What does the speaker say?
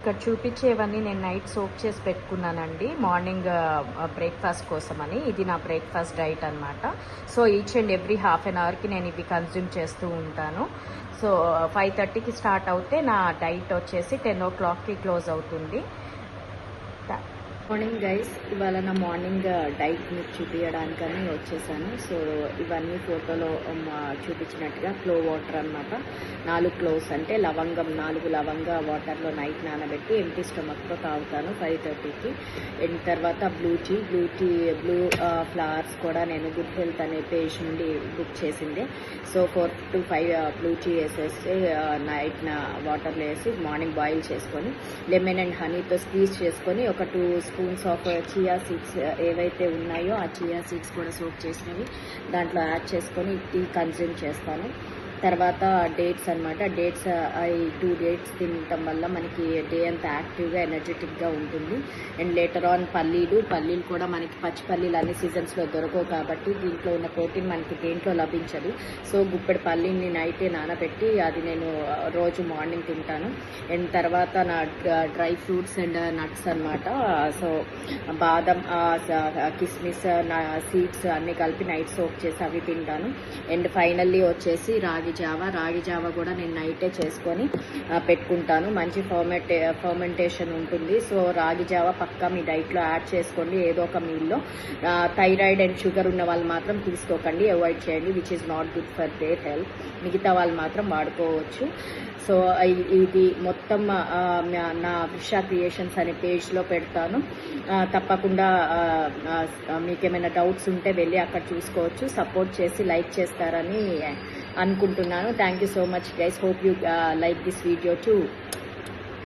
ఇక్కడ చూపించేవన్నీ నేను night soak చేసి పెట్టుకున్నానండి మార్నింగ్ బ్రేక్ఫాస్ట్ కోసమని. ఇది నా బ్రేక్ఫాస్ట్ డైట్ అనమాట. So each and every half an అవర్కి నేను ఇవి కన్జ్యూమ్ చేస్తూ ఉంటాను. సో 5:30కి స్టార్ట్ అవుతే నా డైట్ వచ్చేసి 10 o'clockకి క్లోజ్ అవుతుంది. మార్నింగ్ గైస్, ఇవాళ నా మార్నింగ్ డైట్ మీకు చూపించడానికని వచ్చేసాను. సో ఇవన్నీ ఫోటోలో చూపించినట్టుగా క్లో వాటర్ అనమాట. 4 క్లోవ్స్ అంటే లవంగం, 4 లవంగా వాటర్లో నైట్ నానబెట్టి ఎంటీ స్టమక్తో తాగుతాను 5:30కి. తర్వాత బ్లూ బ్లూ ఫ్లవర్స్ కూడా నేను గుడ్ హెల్త్ అనే పేజ్ నుండి బుక్ చేసింది. సో 4 to 5 బ్లూ టీ వేసేసి నైట్ వాటర్లో వేసి మార్నింగ్ బాయిల్ చేసుకొని లెమన్ అండ్ హనీతో స్క్వీజ్ చేసుకొని ఒక 2 స్పూన్స్ ఆఫ్ చియా సీడ్స్ ఏవైతే ఉన్నాయో ఆ చియా సీడ్స్ కూడా సోక్ చేసినవి దాంట్లో యాడ్ చేసుకొని టీ కన్జ్యూమ్ చేస్తాను. తర్వాత డేట్స్ అనమాట. డేట్స్ ఈ 2 డేట్స్ తినటం వల్ల మనకి డే అంతా యాక్టివ్గా ఎనర్జెటిక్గా ఉంటుంది. అండ్ లేటర్ ఆన్ పల్లీలు కూడా మనకి పచ్చి పల్లీలు అన్ని సీజన్స్లో దొరకవు కాబట్టి దీంట్లో ఉన్న ప్రోటీన్ మనకి దేంట్లో లభించదు. సో గుప్పెడు పల్లీని నైటే నానబెట్టి అది నేను రోజు మార్నింగ్ తింటాను. అండ్ తర్వాత నా డ్రై ఫ్రూట్స్ అండ్ నట్స్ అనమాట. సో బాదం, కిస్మిస్, సీడ్స్ అన్నీ కలిపి నైట్ సోక్ చేసి అవి తింటాను. అండ్ ఫైనల్లీ వచ్చేసి రాగి జావా కూడా నేను నైటే చేసుకొని పెట్టుకుంటాను. మంచి ఫర్మెంటేషన్ ఉంటుంది. సో రాగి జావా పక్కా మీ డైట్లో యాడ్ చేసుకోండి ఏదో ఒక మీల్లో. థైరాయిడ్ అండ్ షుగర్ ఉన్న వాళ్ళు మాత్రం తీసుకోకండి, అవాయిడ్ చేయండి, which is not good for their health. మిగతా వాళ్ళు మాత్రం వాడుకోవచ్చు. సో ఇది మొత్తం నా విషా క్రియేషన్స్ అనే పేజ్లో పెడతాను. తప్పకుండా మీకేమైనా డౌట్స్ ఉంటే వెళ్ళి అక్కడ చూసుకోవచ్చు. సపోర్ట్ చేసి లైక్ చేస్తారని అనుకుంటున్నాను. Thank you so much guys. Hope you like this video too.